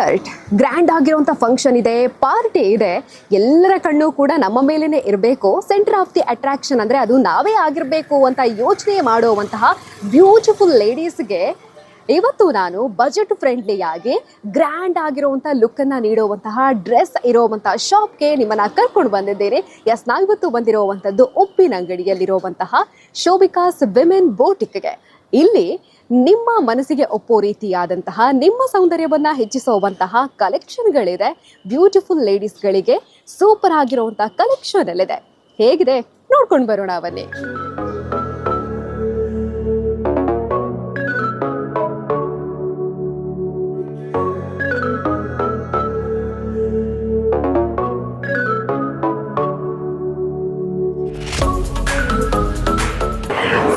Correct. Grand ಆಗಿರುವಂಥ function ಇದೆ, party ಇದೆ, ಎಲ್ಲರ ಕಣ್ಣು ಕೂಡ ನಮ್ಮ ಮೇಲೇನೆ ಇರಬೇಕು, ಸೆಂಟರ್ ಆಫ್ ದಿ ಅಟ್ರಾಕ್ಷನ್ ಅಂದರೆ ಅದು ನಾವೇ ಆಗಿರಬೇಕು ಅಂತ ಯೋಚನೆ ಮಾಡುವಂತಹ ಬ್ಯೂಟಿಫುಲ್ ಲೇಡೀಸ್ಗೆ ಇವತ್ತು ನಾನು ಬಜೆಟ್ ಫ್ರೆಂಡ್ಲಿಯಾಗಿ ಗ್ರ್ಯಾಂಡ್ ಆಗಿರುವಂಥ ಲುಕ್ಕನ್ನು ನೀಡುವಂತಹ ಡ್ರೆಸ್ ಇರುವಂತಹ ಶಾಪ್ಗೆ ನಿಮ್ಮನ್ನು ಕರ್ಕೊಂಡು ಬಂದಿದ್ದೇನೆ. ನಾವು ಇವತ್ತು ಬಂದಿರುವಂಥದ್ದು ಉಪ್ಪಿನಂಗಡಿಯಲ್ಲಿರುವಂತಹ ಶೋಭಿಕಾಸ್ ವಿಮೆನ್ ಬೋಟಿಕ್ಗೆ. ಇಲ್ಲಿ ನಿಮ್ಮ ಮನಸ್ಸಿಗೆ ಒಪ್ಪೋ ರೀತಿಯಾದಂತಹ ನಿಮ್ಮ ಸೌಂದರ್ಯವನ್ನು ಹೆಚ್ಚಿಸುವಂತಹ ಕಲೆಕ್ಷನ್ಗಳಿದೆ. ಬ್ಯೂಟಿಫುಲ್ ಲೇಡೀಸ್ಗಳಿಗೆ ಸೂಪರ್ ಆಗಿರುವಂತಹ ಕಲೆಕ್ಷನ್ ಅಲ್ಲಿದೆ. ಹೇಗಿದೆ ನೋಡ್ಕೊಂಡು ಬರೋಣ ಬನ್ನಿ.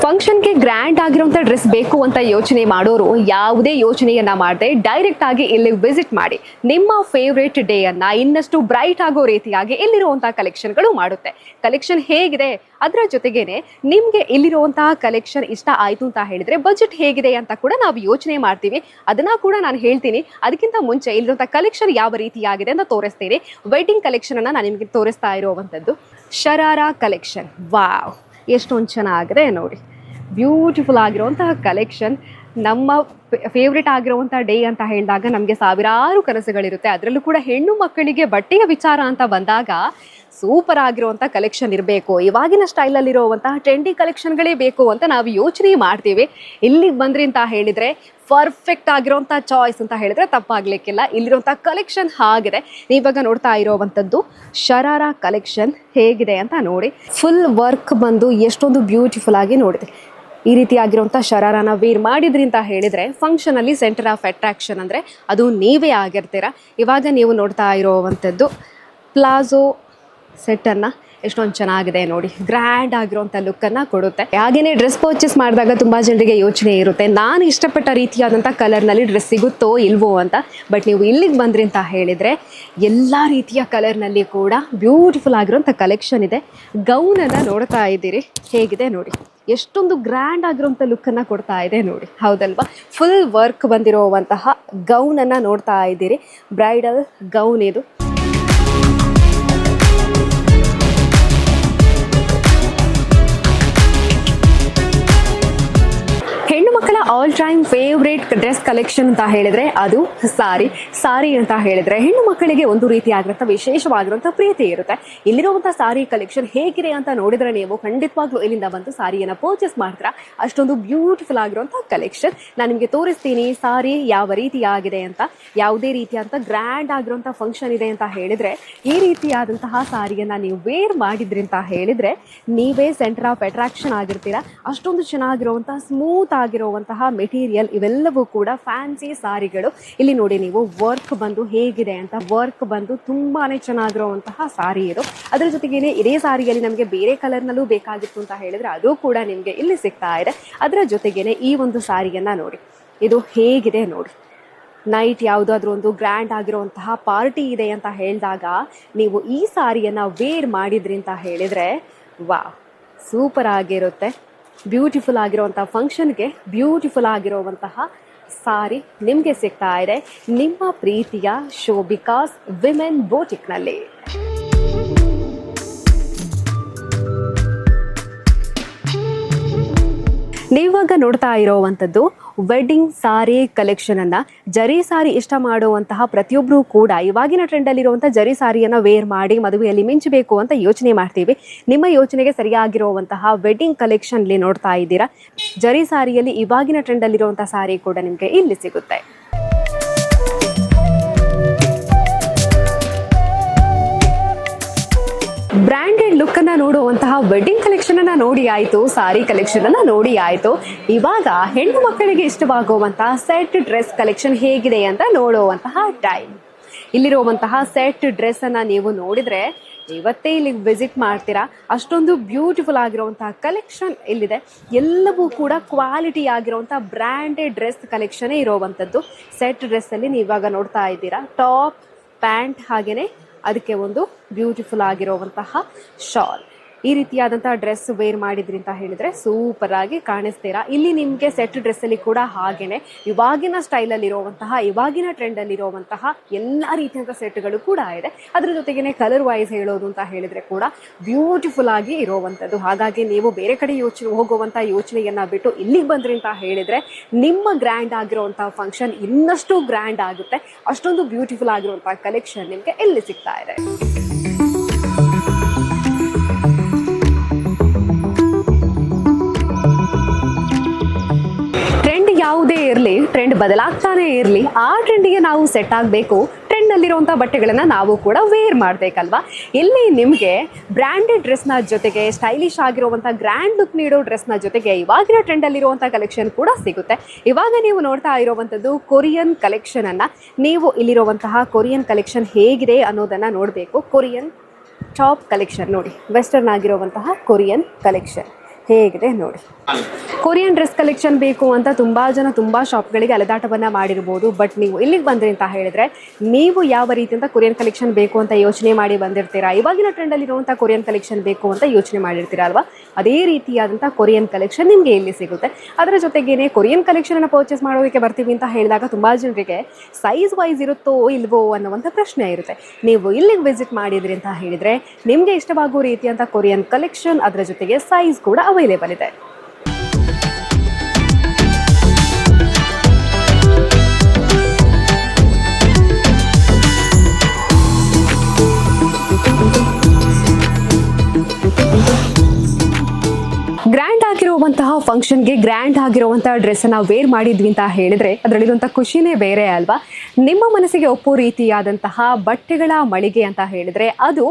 ಫಂಕ್ಷನ್ಗೆ ಗ್ರ್ಯಾಂಡ್ ಆಗಿರುವಂಥ ಡ್ರೆಸ್ ಬೇಕು ಅಂತ ಯೋಚನೆ ಮಾಡೋರು ಯಾವುದೇ ಯೋಚನೆಯನ್ನ ಮಾಡದೆ ಡೈರೆಕ್ಟ್ ಆಗಿ ಇಲ್ಲಿ ವಿಸಿಟ್ ಮಾಡಿ ನಿಮ್ಮ ಫೇವ್ರೇಟ್ ಡೇ ಅನ್ನ ಇನ್ನಷ್ಟು ಬ್ರೈಟ್ ಆಗೋ ರೀತಿಯಾಗಿ ಇಲ್ಲಿರುವಂತಹ ಕಲೆಕ್ಷನ್ಗಳು ಮಾಡುತ್ತೆ. ಕಲೆಕ್ಷನ್ ಹೇಗಿದೆ ಅದರ ಜೊತೆಗೇನೆ ನಿಮ್ಗೆ ಇಲ್ಲಿರುವಂತಹ ಕಲೆಕ್ಷನ್ ಇಷ್ಟ ಆಯ್ತು ಅಂತ ಹೇಳಿದ್ರೆ ಬಜೆಟ್ ಹೇಗಿದೆ ಅಂತ ಕೂಡ ನಾವು ಯೋಚನೆ ಮಾಡ್ತೀವಿ. ಅದನ್ನ ಕೂಡ ನಾನು ಹೇಳ್ತೀನಿ. ಅದಕ್ಕಿಂತ ಮುಂಚೆ ಇಲ್ಲಿರುವಂತಹ ಕಲೆಕ್ಷನ್ ಯಾವ ರೀತಿಯಾಗಿದೆ ಅಂತ ತೋರಿಸ್ತೀನಿ. ವೆಡ್ಡಿಂಗ್ ಕಲೆಕ್ಷನ್ ಅನ್ನ ನಾನು ನಿಮಗೆ ತೋರಿಸ್ತಾ ಇರುವಂತದ್ದು ಶರಾರಾ ಕಲೆಕ್ಷನ್. ವಾವ್, ಎಷ್ಟೊಂದು ಚೆನ್ನಾಗಿದೆ ನೋಡಿ. ಬ್ಯೂಟಿಫುಲ್ ಆಗಿರುವಂತಹ ಕಲೆಕ್ಷನ್. ನಮ್ಮ ಫೇವ್ರೇಟ್ ಆಗಿರುವಂಥ ಡೇ ಅಂತ ಹೇಳಿದಾಗ ನಮಗೆ ಸಾವಿರಾರು ಕನಸುಗಳಿರುತ್ತೆ. ಅದರಲ್ಲೂ ಕೂಡ ಹೆಣ್ಣು ಮಕ್ಕಳಿಗೆ ಬಟ್ಟೆಯ ವಿಚಾರ ಅಂತ ಬಂದಾಗ ಸೂಪರ್ ಆಗಿರುವಂಥ ಕಲೆಕ್ಷನ್ ಇರಬೇಕು, ಇವಾಗಿನ ಸ್ಟೈಲಲ್ಲಿರುವಂತಹ ಟ್ರೆಂಡಿ ಕಲೆಕ್ಷನ್ಗಳೇ ಬೇಕು ಅಂತ ನಾವು ಯೋಚನೆ ಮಾಡ್ತೀವಿ. ಇಲ್ಲಿಗೆ ಬಂದ್ರಿ ಅಂತ ಹೇಳಿದರೆ ಪರ್ಫೆಕ್ಟ್ ಆಗಿರೋಂಥ ಚಾಯ್ಸ್ ಅಂತ ಹೇಳಿದ್ರೆ ತಪ್ಪಾಗ್ಲಿಕ್ಕಿಲ್ಲ. ಇಲ್ಲಿರುವಂಥ ಕಲೆಕ್ಷನ್ ಆಗಿದೆ. ನೀವಾಗ ನೋಡ್ತಾ ಇರೋವಂಥದ್ದು ಶರಾರಾ ಕಲೆಕ್ಷನ್ ಹೇಗಿದೆ ಅಂತ ನೋಡಿ. ಫುಲ್ ವರ್ಕ್ ಬಂದು ಎಷ್ಟೊಂದು ಬ್ಯೂಟಿಫುಲ್ ಆಗಿ ನೋಡಿದೆ. ಈ ರೀತಿಯಾಗಿರುವಂಥ ಶರಾರಾನ ವೇರ್ ಮಾಡಿದ್ರಿ ಅಂತ ಹೇಳಿದರೆ ಫಂಕ್ಷನಲ್ಲಿ ಸೆಂಟರ್ ಆಫ್ ಅಟ್ರಾಕ್ಷನ್ ಅಂದರೆ ಅದು ನೀವೇ ಆಗಿರ್ತೀರ. ಇವಾಗ ನೀವು ನೋಡ್ತಾ ಇರೋವಂಥದ್ದು ಪ್ಲಾಜೋ ಸೆಟ್ಟನ್ನು ಎಷ್ಟೊಂದು ಚೆನ್ನಾಗಿದೆ ನೋಡಿ. ಗ್ರ್ಯಾಂಡ್ ಆಗಿರುವಂಥ ಲುಕ್ಕನ್ನು ಕೊಡುತ್ತೆ. ಹಾಗೆಯೇ ಡ್ರೆಸ್ ಪರ್ಚೇಸ್ ಮಾಡಿದಾಗ ತುಂಬ ಜನರಿಗೆ ಯೋಚನೆ ಇರುತ್ತೆ, ನಾನು ಇಷ್ಟಪಟ್ಟ ರೀತಿಯಾದಂಥ ಕಲರ್ನಲ್ಲಿ ಡ್ರೆಸ್ ಸಿಗುತ್ತೋ ಇಲ್ವೋ ಅಂತ. ಬಟ್ ನೀವು ಇಲ್ಲಿಗೆ ಬಂದ್ರಿ ಅಂತ ಹೇಳಿದರೆ ಎಲ್ಲ ರೀತಿಯ ಕಲರ್ನಲ್ಲಿ ಕೂಡ ಬ್ಯೂಟಿಫುಲ್ ಆಗಿರೋಂಥ ಕಲೆಕ್ಷನ್ ಇದೆ. ಗೌನನ್ನು ನೋಡ್ತಾ ಇದ್ದೀರಿ ಹೇಗಿದೆ ನೋಡಿ. ಎಷ್ಟೊಂದು ಗ್ರ್ಯಾಂಡ್ ಆಗಿರುವಂಥ ಲುಕ್ಕನ್ನು ಕೊಡ್ತಾ ಇದೆ ನೋಡಿ, ಹೌದಲ್ವಾ? ಫುಲ್ ವರ್ಕ್ ಬಂದಿರುವಂತಹ ಗೌನನ್ನು ನೋಡ್ತಾ ಇದ್ದೀರಿ. ಬ್ರೈಡಲ್ ಗೌನ್ ಇದು. ಹೆಣ್ಣು ಮಕ್ಕಳ all time favourite dress collection ಅಂತ ಹೇಳಿದ್ರೆ ಅದು ಸಾರಿ ಅಂತ ಹೇಳಿದ್ರೆ ಹೆಣ್ಣು ಮಕ್ಕಳಿಗೆ ಒಂದು ರೀತಿಯಾಗಿರುವಂಥ ವಿಶೇಷವಾಗಿರುವಂಥ ಪ್ರೀತಿ ಇರುತ್ತೆ. ಇಲ್ಲಿರುವಂಥ ಸಾರಿ ಕಲೆಕ್ಷನ್ ಹೇಗಿದೆ ಅಂತ ನೋಡಿದ್ರೆ ನೀವು ಖಂಡಿತವಾಗ್ಲೂ ಇಲ್ಲಿಂದ ಬಂದು ಸಾರಿಯನ್ನು ಪರ್ಚೇಸ್ ಮಾಡ್ತೀರಾ. ಅಷ್ಟೊಂದು ಬ್ಯೂಟಿಫುಲ್ ಆಗಿರುವಂಥ ಕಲೆಕ್ಷನ್ ನಾನು ನಿಮಗೆ ತೋರಿಸ್ತೀನಿ. ಸಾರಿ ಯಾವ ರೀತಿಯಾಗಿದೆ ಅಂತ, ಯಾವುದೇ ರೀತಿಯಾದಂಥ ಗ್ರ್ಯಾಂಡ್ ಆಗಿರುವಂಥ ಫಂಕ್ಷನ್ ಇದೆ ಅಂತ ಹೇಳಿದ್ರೆ ಈ ರೀತಿಯಾದಂತಹ ಸಾರಿಯನ್ನು ನೀವು ವೇರ್ ಮಾಡಿದ್ರಿ ಅಂತ ಹೇಳಿದ್ರೆ ನೀವೇ ಸೆಂಟರ್ ಆಫ್ ಅಟ್ರಾಕ್ಷನ್ ಆಗಿರ್ತೀರಾ. ಅಷ್ಟೊಂದು ಚೆನ್ನಾಗಿರುವಂಥ ಸ್ಮೂತ್ ಆಗಿರುವಂತಹ ಮೆಟೀರಿಯಲ್ ಇವೆಲ್ಲವೂ ಕೂಡ ಫ್ಯಾನ್ಸಿ ಸಾರಿಗಳು. ಇಲ್ಲಿ ನೋಡಿ ನೀವು ವರ್ಕ್ ಬಂದು ಹೇಗಿದೆ ಅಂತ. ವರ್ಕ್ ಬಂದು ತುಂಬಾನೇ ಚೆನ್ನಾಗಿರುವಂತಹ ಸಾರಿ ಇದು. ಅದರ ಜೊತೆಗೇನೆ ಇದೇ ಸಾರಿಯಲ್ಲಿ ನಮಗೆ ಬೇರೆ ಕಲರ್ನಲ್ಲೂ ಬೇಕಾಗಿತ್ತು ಅಂತ ಹೇಳಿದ್ರೆ ಅದು ಕೂಡ ನಿಮಗೆ ಇಲ್ಲಿ ಸಿಗ್ತಾ ಇದೆ. ಅದರ ಜೊತೆಗೇನೆ ಈ ಒಂದು ಸಾರಿಯನ್ನ ನೋಡಿ, ಇದು ಹೇಗಿದೆ ನೋಡಿ. ನೈಟ್ ಯಾವುದಾದ್ರೂ ಒಂದು ಗ್ರ್ಯಾಂಡ್ ಆಗಿರುವಂತಹ ಪಾರ್ಟಿ ಇದೆ ಅಂತ ಹೇಳಿದಾಗ ನೀವು ಈ ಸಾರಿಯನ್ನ ವೇರ್ ಮಾಡಿದ್ರಿ ಅಂತ ಹೇಳಿದ್ರೆ ವಾ, ಸೂಪರ್ ಆಗಿರುತ್ತೆ. ಬ್ಯೂಟಿಫುಲ್ ಆಗಿರುವಂಥ ಫಂಕ್ಷನ್ಗೆ ಬ್ಯೂಟಿಫುಲ್ ಆಗಿರುವಂತಹ ಸಾರಿ ನಿಮಗೆ ಸಿಗ್ತಾ ಇದೆ ನಿಮ್ಮ ಪ್ರೀತಿಯ ಶೋಭಿಕಾಸ್ ವಿಮೆನ್ ಬೋಟಿಕ್ನಲ್ಲಿ. ನೀವಾಗ ನೋಡ್ತಾ ಇರೋವಂಥದ್ದು ವೆಡ್ಡಿಂಗ್ ಸಾರಿ ಕಲೆಕ್ಷನ್ ಅನ್ನ. ಜರಿ ಸಾರಿ ಇಷ್ಟ ಮಾಡುವಂತಹ ಪ್ರತಿಯೊಬ್ಬರು ಕೂಡ ಇವಾಗಿನ ಟ್ರೆಂಡಲ್ಲಿರುವಂಥ ಜರಿ ಸಾರಿಯನ್ನು ವೇರ್ ಮಾಡಿ ಮದುವೆಯಲ್ಲಿ ಮಿಂಚಬೇಕು ಅಂತ ಯೋಚನೆ ಮಾಡ್ತೀವಿ. ನಿಮ್ಮ ಯೋಚನೆಗೆ ಸರಿಯಾಗಿರುವಂತಹ ವೆಡ್ಡಿಂಗ್ ಕಲೆಕ್ಷನ್ಲಿ ನೋಡ್ತಾ ಇದ್ದೀರಾ. ಜರಿ ಸಾರಿಯಲ್ಲಿ ಇವಾಗಿನ ಟ್ರೆಂಡಲ್ಲಿರುವಂಥ ಸಾರಿ ಕೂಡ ನಿಮಗೆ ಇಲ್ಲಿ ಸಿಗುತ್ತೆ. ಬ್ರ್ಯಾಂಡೆಡ್ ಲುಕ್ ಅನ್ನ ನೋಡುವಂತಹ ವೆಡ್ಡಿಂಗ್ ಕಲೆಕ್ಷನ್ ಅನ್ನ ನೋಡಿ ಆಯ್ತು, ಸಾರಿ ಕಲೆಕ್ಷನ್ ಅನ್ನ ನೋಡಿ ಆಯ್ತು. ಇವಾಗ ಹೆಣ್ಣು ಮಕ್ಕಳಿಗೆ ಇಷ್ಟವಾಗುವಂತಹ ಸೆಟ್ ಡ್ರೆಸ್ ಕಲೆಕ್ಷನ್ ಹೇಗಿದೆ ಅಂತ ನೋಡುವಂತಹ ಟೈಮ್. ಇಲ್ಲಿರುವಂತಹ ಸೆಟ್ ಡ್ರೆಸ್ ಅನ್ನ ನೀವು ನೋಡಿದ್ರೆ ಇವತ್ತೇ ಇಲ್ಲಿ ವಿಸಿಟ್ ಮಾಡ್ತೀರಾ. ಅಷ್ಟೊಂದು ಬ್ಯೂಟಿಫುಲ್ ಆಗಿರುವಂತಹ ಕಲೆಕ್ಷನ್ ಇಲ್ಲಿದೆ. ಎಲ್ಲವೂ ಕೂಡ ಕ್ವಾಲಿಟಿ ಆಗಿರುವಂತಹ ಬ್ರ್ಯಾಂಡೆಡ್ ಡ್ರೆಸ್ ಕಲೆಕ್ಷನ್ ಇರುವಂತದ್ದು. ಸೆಟ್ ಡ್ರೆಸ್ ಅಲ್ಲಿ ನೀವಾಗ ನೋಡ್ತಾ ಇದ್ದೀರಾ. ಟಾಪ್, ಪ್ಯಾಂಟ್, ಹಾಗೇನೆ ಅದಕ್ಕೆ ಒಂದು ಬ್ಯೂಟಿಫುಲ್ ಆಗಿರುವಂತಹ ಶಾಲ್. ಈ ರೀತಿಯಾದಂತಹ ಡ್ರೆಸ್ ವೇರ್ ಮಾಡಿದ್ರಿ ಅಂತ ಹೇಳಿದ್ರೆ ಸೂಪರ್ ಆಗಿ ಕಾಣಿಸ್ತೀರಾ. ಇಲ್ಲಿ ನಿಮಗೆ ಸೆಟ್ ಡ್ರೆಸ್ ಅಲ್ಲಿ ಕೂಡ ಹಾಗೇನೆ ಇವಾಗಿನ ಸ್ಟೈಲ್ ಅಲ್ಲಿ ಇರುವಂತಹ, ಇವಾಗಿನ ಟ್ರೆಂಡ್ ಅಲ್ಲಿ ಇರುವಂತಹ ಎಲ್ಲಾ ರೀತಿಯಂತ ಸೆಟ್ಗಳು ಕೂಡ ಇದೆ. ಅದ್ರ ಜೊತೆಗೇನೆ ಕಲರ್ ವೈಸ್ ಹೇಳೋದು ಅಂತ ಹೇಳಿದ್ರೆ ಕೂಡ ಬ್ಯೂಟಿಫುಲ್ ಆಗಿ ಇರುವಂತದ್ದು. ಹಾಗಾಗಿ ನೀವು ಬೇರೆ ಕಡೆ ಹೋಗುವಂತ ಯೋಚನೆಯನ್ನ ಬಿಟ್ಟು ಇಲ್ಲಿಗೆ ಬಂದ್ರಿ ಅಂತ ಹೇಳಿದ್ರೆ ನಿಮ್ಮ ಗ್ರ್ಯಾಂಡ್ ಆಗಿರುವಂತಹ ಫಂಕ್ಷನ್ ಇನ್ನಷ್ಟು ಗ್ರ್ಯಾಂಡ್ ಆಗುತ್ತೆ. ಅಷ್ಟೊಂದು ಬ್ಯೂಟಿಫುಲ್ ಆಗಿರುವಂತಹ ಕಲೆಕ್ಷನ್ ನಿಮ್ಗೆ ಎಲ್ಲಿ ಸಿಗ್ತಾ ಇದೆ. ಟ್ರೆಂಡ್ ಯಾವುದೇ ಇರಲಿ, ಟ್ರೆಂಡ್ ಬದಲಾಗ್ತಾನೆ ಇರಲಿ, ಆ ಟ್ರೆಂಡಿಗೆ ನಾವು ಸೆಟ್ ಆಗಬೇಕು. ಟ್ರೆಂಡ್ ಅಲ್ಲಿರುವಂತಹ ಬಟ್ಟೆಗಳನ್ನ ನಾವು ಕೂಡ ವೇರ್ ಮಾಡಬೇಕಲ್ವಾ. ಇಲ್ಲಿ ನಿಮಗೆ ಬ್ರ್ಯಾಂಡೆಡ್ ಡ್ರೆಸ್ನ ಜೊತೆಗೆ ಸ್ಟೈಲಿಶ್ ಆಗಿರುವಂತಹ ಗ್ರ್ಯಾಂಡ್ ಲುಕ್ ನೀಡೋ ಡ್ರೆಸ್ನ ಜೊತೆಗೆ ಇವಾಗಿನ ಟ್ರೆಂಡ್ ಅಲ್ಲಿರುವಂತಹ ಕಲೆಕ್ಷನ್ ಕೂಡ ಸಿಗುತ್ತೆ. ಇವಾಗ ನೀವು ನೋಡ್ತಾ ಇರುವಂತದ್ದು ಕೊರಿಯನ್ ಕಲೆಕ್ಷನ್ ಅನ್ನ. ನೀವು ಇಲ್ಲಿರುವಂತಹ ಕೊರಿಯನ್ ಕಲೆಕ್ಷನ್ ಹೇಗಿದೆ ಅನ್ನೋದನ್ನ ನೋಡಬೇಕು. ಕೊರಿಯನ್ ಟಾಪ್ ಕಲೆಕ್ಷನ್ ನೋಡಿ, ವೆಸ್ಟರ್ನ್ ಆಗಿರುವಂತಹ ಕೊರಿಯನ್ ಕಲೆಕ್ಷನ್ ಹೇಗಿದೆ ನೋಡಿ. ಕೊರಿಯನ್ ಡ್ರೆಸ್ ಕಲೆಕ್ಷನ್ ಬೇಕು ಅಂತ ತುಂಬಾ ಜನ ತುಂಬಾ ಶಾಪ್ಗಳಿಗೆ ಅಲೆದಾಟವನ್ನ ಮಾಡಿರ್ಬೋದು. ಬಟ್ ನೀವು ಇಲ್ಲಿಗೆ ಬಂದ್ರಿ ಅಂತ ಹೇಳಿದ್ರೆ ನೀವು ಯಾವ ರೀತಿಯಿಂದ ಕೊರಿಯನ್ ಕಲೆಕ್ಷನ್ ಬೇಕು ಅಂತ ಯೋಚನೆ ಮಾಡಿ ಬಂದಿರ್ತೀರಾ, ಇವಾಗಿನ ಟ್ರೆಂಡ್ ಅಲ್ಲಿ ಇರುವಂತಹ ಕೊರಿಯನ್ ಕಲೆಕ್ಷನ್ ಬೇಕು ಅಂತ ಯೋಚನೆ ಮಾಡಿರ್ತೀರಾ ಅಲ್ವಾ. ಅದೇ ರೀತಿಯಾದಂತಹ ಕೊರಿಯನ್ ಕಲೆಕ್ಷನ್ ನಿಮ್ಗೆ ಇಲ್ಲಿ ಸಿಗುತ್ತೆ. ಅದರ ಜೊತೆಗೇನೆ ಕೊರಿಯನ್ ಕಲೆಕ್ಷನ್ ಅನ್ನ ಪರ್ಚೇಸ್ ಮಾಡೋದಕ್ಕೆ ಬರ್ತೀವಿ ಅಂತ ಹೇಳಿದಾಗ ತುಂಬಾ ಜನರಿಗೆ ಸೈಜ್ ವೈಸ್ ಇರುತ್ತೋ ಇಲ್ವೋ ಅನ್ನುವಂಥ ಪ್ರಶ್ನೆ ಇರುತ್ತೆ. ನೀವು ಇಲ್ಲಿಗೆ ವಿಸಿಟ್ ಮಾಡಿದ್ರಿ ಅಂತ ಹೇಳಿದ್ರೆ ನಿಮ್ಗೆ ಇಷ್ಟವಾಗುವ ರೀತಿಯಂತ ಕೊರಿಯನ್ ಕಲೆಕ್ಷನ್, ಅದರ ಜೊತೆಗೆ ಸೈಜ್ ಕೂಡ ಅವೈಲೇಬಲ್ ಇದೆ. ಗ್ರ್ಯಾಂಡ್ ಆಗಿರುವಂತಹ ಫಂಕ್ಷನ್ಗೆ ಗ್ರ್ಯಾಂಡ್ ಆಗಿರುವಂತಹ ಡ್ರೆಸ್ ಅನ್ನ ವೇರ್ ಮಾಡಿದ್ವಿ ಅಂತ ಹೇಳಿದ್ರೆ ಅದರಲ್ಲಿರುವಂತಹ ಖುಷಿನೇ ಬೇರೆ ಅಲ್ವಾ. ನಿಮ್ಮ ಮನಸ್ಸಿಗೆ ಒಪ್ಪೋ ರೀತಿಯಾದಂತಹ ಬಟ್ಟೆಗಳ ಮಳಿಗೆ ಅಂತ ಹೇಳಿದ್ರೆ ಅದು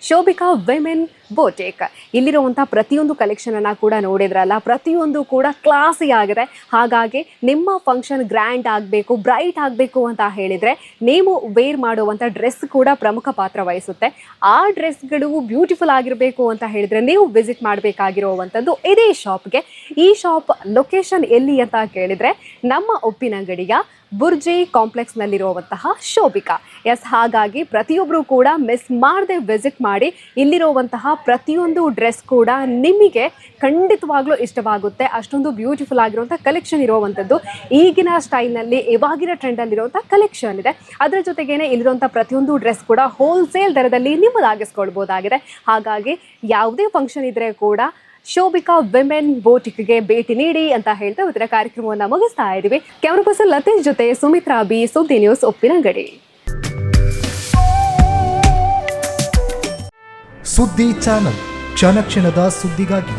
ಶೋಭಿಕಾ ವಿಮೆನ್ ಬೋಟೇಕ್. ಇಲ್ಲಿರುವಂತಹ ಪ್ರತಿಯೊಂದು ಕಲೆಕ್ಷನ್ ಅನ್ನ ಕೂಡ ನೋಡಿದ್ರಲ್ಲ, ಪ್ರತಿಯೊಂದು ಕೂಡ ಕ್ಲಾಸಿ ಆಗಿದೆ. ಹಾಗಾಗಿ ನಿಮ್ಮ ಫಂಕ್ಷನ್ ಗ್ರ್ಯಾಂಡ್ ಆಗಬೇಕು, ಬ್ರೈಟ್ ಆಗಬೇಕು ಅಂತ ಹೇಳಿದ್ರೆ ನೀವು ವೇರ್ ಮಾಡುವಂಥ ಡ್ರೆಸ್ ಕೂಡ ಪ್ರಮುಖ ಪಾತ್ರ ವಹಿಸುತ್ತೆ. ಆ ಡ್ರೆಸ್ಗಳು ಬ್ಯೂಟಿಫುಲ್ ಆಗಿರಬೇಕು ಅಂತ ಹೇಳಿದ್ರೆ ನೀವು ವಿಸಿಟ್ ಮಾಡಬೇಕಾಗಿರುವಂಥದ್ದು ಇದೇ ಶಾಪ್ಗೆ. ಈ ಶಾಪ್ ಲೊಕೇಶನ್ ಎಲ್ಲಿ ಅಂತ ಕೇಳಿದ್ರೆ ನಮ್ಮ ಉಪ್ಪಿನಂಗಡಿಯ ಬುರ್ಜಿ ಕಾಂಪ್ಲೆಕ್ಸ್ನಲ್ಲಿರುವಂತಹ ಶೋಭಿಕಾ. ಎಸ್, ಹಾಗಾಗಿ ಪ್ರತಿಯೊಬ್ಬರು ಕೂಡ ಮಿಸ್ ಮಾಡದೆ ವಿಸಿಟ್ ಮಾಡಿ. ಇಲ್ಲಿರುವಂತಹ ಪ್ರತಿಯೊಂದು ಡ್ರೆಸ್ ಕೂಡ ನಿಮಗೆ ಖಂಡಿತವಾಗ್ಲೂ ಇಷ್ಟವಾಗುತ್ತೆ. ಅಷ್ಟೊಂದು ಬ್ಯೂಟಿಫುಲ್ ಆಗಿರುವಂಥ ಕಲೆಕ್ಷನ್ ಇರುವಂಥದ್ದು. ಈಗಿನ ಸ್ಟೈಲ್ನಲ್ಲಿ ಇವಾಗಿನ ಟ್ರೆಂಡಲ್ಲಿರುವಂಥ ಕಲೆಕ್ಷನ್ ಇದೆ. ಅದರ ಜೊತೆಗೇನೆ ಇಲ್ಲಿರುವಂಥ ಪ್ರತಿಯೊಂದು ಡ್ರೆಸ್ ಕೂಡ ಹೋಲ್ಸೇಲ್ ದರದಲ್ಲಿ ನಿಮ್ಮದಾಗಿಸ್ಕೊಳ್ಬೋದಾಗಿದೆ. ಹಾಗಾಗಿ ಯಾವುದೇ ಫಂಕ್ಷನ್ ಇದ್ದರೆ ಕೂಡ ಶೋಭಿಕಾ ವಿಮೆನ್ ಬೋಟಿಕ್ಗೆ ಭೇಟಿ ನೀಡಿ ಅಂತ ಹೇಳ್ತಾ ಇವತ್ತಿನ ಕಾರ್ಯಕ್ರಮವನ್ನು ಮುಗಿಸ್ತಾ ಇದ್ದೀವಿ. ಕ್ಯಾಮರಾ ಪರ್ಸನ್ ಲತೇಶ್ ಜೊತೆ ಸುಮಿತ್ರಾ ಬಿ, ಸುದ್ದಿ ನ್ಯೂಸ್, ಉಪ್ಪಿನಂಗಡಿ. ಸುದ್ದಿ ಚಾನಲ್, ಕ್ಷಣ ಕ್ಷಣದ ಸುದ್ದಿಗಾಗಿ.